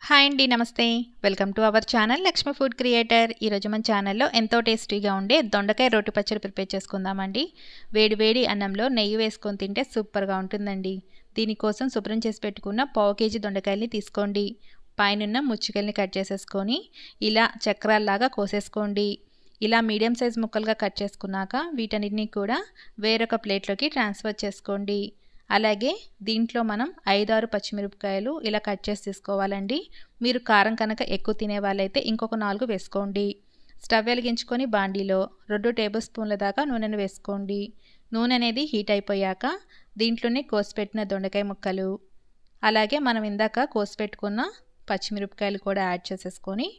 Hi అండి, నమస్తే. Welcome to our channel Lakshmi food creator. ఈరోజు మన ఛానల్లో ఎంతో టేస్టీగా ఉండే దొండకాయ రోటి పచ్చడి ప్రిపేర్ చేసుకుందామండి. వేడి వేడి అన్నంలో నెయ్యి వేసుకొని తింటే సూపర్గా ఉంటుందండి. దీనికోసం శుభ్రం చేసి పెట్టుకున్న పావు కేజీ దొండకాయల్ని తీసుకోండి. పైనున్న ముచ్చుకల్ని కట్ చేసేసుకొని ఇలా చక్రాల్లాగా కోసేసుకోండి. ఇలా మీడియం సైజ్ ముక్కలుగా కట్ చేసుకున్నాక వీటన్నిటిని కూడా వేరొక ప్లేట్లోకి ట్రాన్స్ఫర్ చేసుకోండి. అలాగే దీంట్లో మనం 5-6 పచ్చిమిరపకాయలు ఇలా కట్ చేసి తీసుకోవాలండి. మీరు కారం కనుక ఎక్కువ తినే వాళ్ళైతే ఇంకొక 4 వేసుకోండి. స్టవ్ వెలిగించుకొని బాండీలో 2 టేబుల్ స్పూన్ల దాకా నూనెను వేసుకోండి. నూనె అనేది హీట్ అయిపోయాక దీంట్లోనే కోసిపెట్టిన దొండకాయ ముక్కలు, అలాగే మనం ఇందాక కోసిపెట్టుకున్న పచ్చిమిరపకాయలు కూడా యాడ్ చేసేసుకొని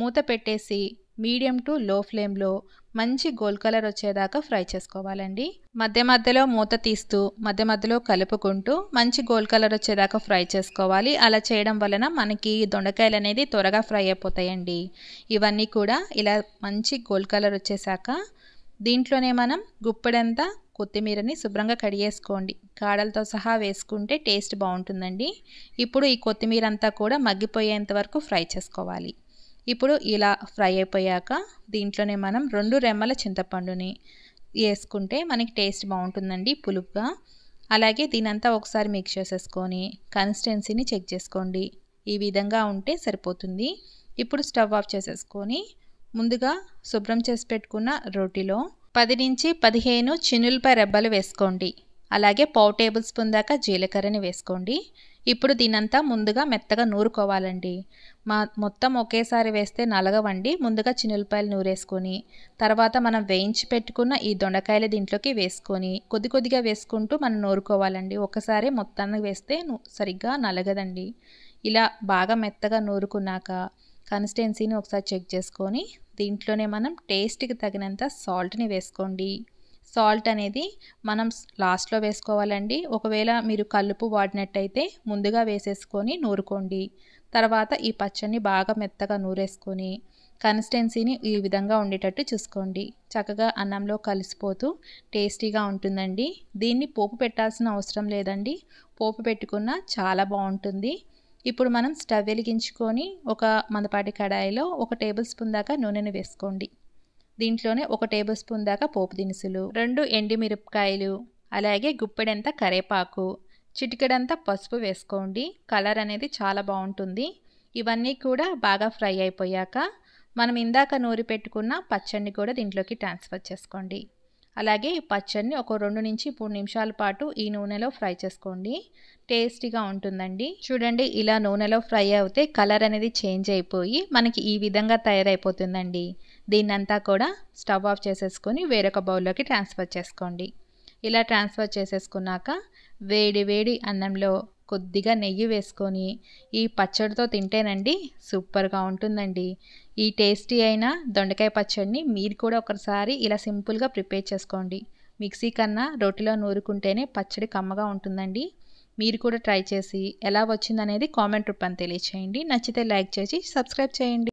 మూత పెట్టేసి మీడియం టు లో ఫ్లేమ్లో మంచి గోల్డ్ కలర్ వచ్చేదాకా ఫ్రై చేసుకోవాలండి. మధ్య మధ్యలో మూత తీస్తూ మధ్య మధ్యలో కలుపుకుంటూ మంచి గోల్డ్ కలర్ వచ్చేదాకా ఫ్రై చేసుకోవాలి. అలా చేయడం వలన మనకి దొండకాయలు అనేది త్వరగా ఫ్రై అయిపోతాయండి. ఇవన్నీ కూడా ఇలా మంచి గోల్డ్ కలర్ వచ్చేసాక దీంట్లోనే మనం గుప్పెడంతా కొత్తిమీరని శుభ్రంగా కడిగేసుకోండి. కాడలతో సహా వేసుకుంటే టేస్ట్ బాగుంటుందండి. ఇప్పుడు ఈ కొత్తిమీర అంతా కూడా మగ్గిపోయేంత వరకు ఫ్రై చేసుకోవాలి. ఇప్పుడు ఇలా ఫ్రై అయిపోయాక దీంట్లోనే మనం 2 రెమ్మల చింతపండుని వేసుకుంటే మనకి టేస్ట్ బాగుంటుందండి, పులుపుగా. అలాగే దీనంతా ఒకసారి మిక్స్ చేసేసుకొని కన్సిస్టెన్సీని చెక్ చేసుకోండి. ఈ విధంగా ఉంటే సరిపోతుంది. ఇప్పుడు స్టవ్ ఆఫ్ చేసేసుకొని ముందుగా శుభ్రం చేసి పెట్టుకున్న రోటిలో 10 నుంచి 15 చిన్నులపాయ రెబ్బలు వేసుకోండి. అలాగే పావు టేబుల్ స్పూన్ దాకా జీలకర్రని వేసుకోండి. ఇప్పుడు దీనంతా ముందుగా మెత్తగా నూరుకోవాలండి. మొత్తం ఒకేసారి వేస్తే నలగవండి. ముందుగా చిన్నులపాయలు నూరేసుకొని తర్వాత మనం వేయించి పెట్టుకున్న ఈ దొండకాయలు దీంట్లోకి వేసుకొని కొద్ది కొద్దిగా వేసుకుంటూ మనం నూరుకోవాలండి. ఒకసారి మొత్తాన్ని వేస్తే సరిగ్గా నలగదండి. ఇలా బాగా మెత్తగా నూరుకున్నాక కన్సిస్టెన్సీని ఒకసారి చెక్ చేసుకొని దీంట్లోనే మనం టేస్ట్కి తగినంత సాల్ట్ని వేసుకోండి. సాల్ట్ అనేది మనం లాస్ట్లో వేసుకోవాలండి. ఒకవేళ మీరు కల్లుపు వాడినట్టయితే ముందుగా వేసేసుకొని నూరుకోండి. తర్వాత ఈ పచ్చడిని బాగా మెత్తగా నూరేసుకొని కన్సిస్టెన్సీని ఈ విధంగా ఉండేటట్టు చూసుకోండి. చక్కగా అన్నంలో కలిసిపోతూ టేస్టీగా ఉంటుందండి. దీన్ని పోపు పెట్టాల్సిన అవసరం లేదండి. పోపు పెట్టుకున్నా చాలా బాగుంటుంది. ఇప్పుడు మనం స్టవ్ వెలిగించుకొని ఒక మందపాటి కడాయిలో 1 టేబుల్ స్పూన్ దాకా నూనెను వేసుకోండి. దీంట్లోనే 1 టేబుల్ స్పూన్ దాకా పోపు దినుసులు, 2 ఎండుమిరపకాయలు, అలాగే గుప్పెడంత కరివేపాకు, చిటికెడంత పసుపు వేసుకోండి. కలర్ అనేది చాలా బాగుంటుంది. ఇవన్నీ కూడా బాగా ఫ్రై అయిపోయాక మనం ఇందాక నూరి పెట్టుకున్న పచ్చడిని కూడా దీంట్లోకి ట్రాన్స్ఫర్ చేసుకోండి. అలాగే ఈ పచ్చడిని ఒక 2 నుంచి 3 నిమిషాల పాటు ఈ నూనెలో ఫ్రై చేసుకోండి. టేస్టీగా ఉంటుందండి. చూడండి, ఇలా నూనెలో ఫ్రై అవుతే కలర్ అనేది చేంజ్ అయిపోయి మనకి ఈ విధంగా తయారైపోతుందండి. దీన్నంతా కూడా స్టవ్ ఆఫ్ చేసేసుకొని వేరొక బౌల్లోకి ట్రాన్స్ఫర్ చేసుకోండి. ఇలా ట్రాన్స్ఫర్ చేసేసుకున్నాక వేడి వేడి అన్నంలో కొద్దిగా నెయ్యి వేసుకొని ఈ పచ్చడితో తింటేనండి సూపర్గా ఉంటుందండి. ఈ టేస్టీ అయిన దొండకాయ పచ్చడిని మీరు కూడా ఒకసారి ఇలా సింపుల్గా ప్రిపేర్ చేసుకోండి. మిక్సీ కన్నా రోటిలో నూరుకుంటేనే పచ్చడి కమ్మగా ఉంటుందండి. మీరు కూడా ట్రై చేసి ఎలా వచ్చిందనేది కామెంట్ రూపాన్ని తెలియచేయండి. నచ్చితే లైక్ చేసి సబ్స్క్రైబ్ చేయండి.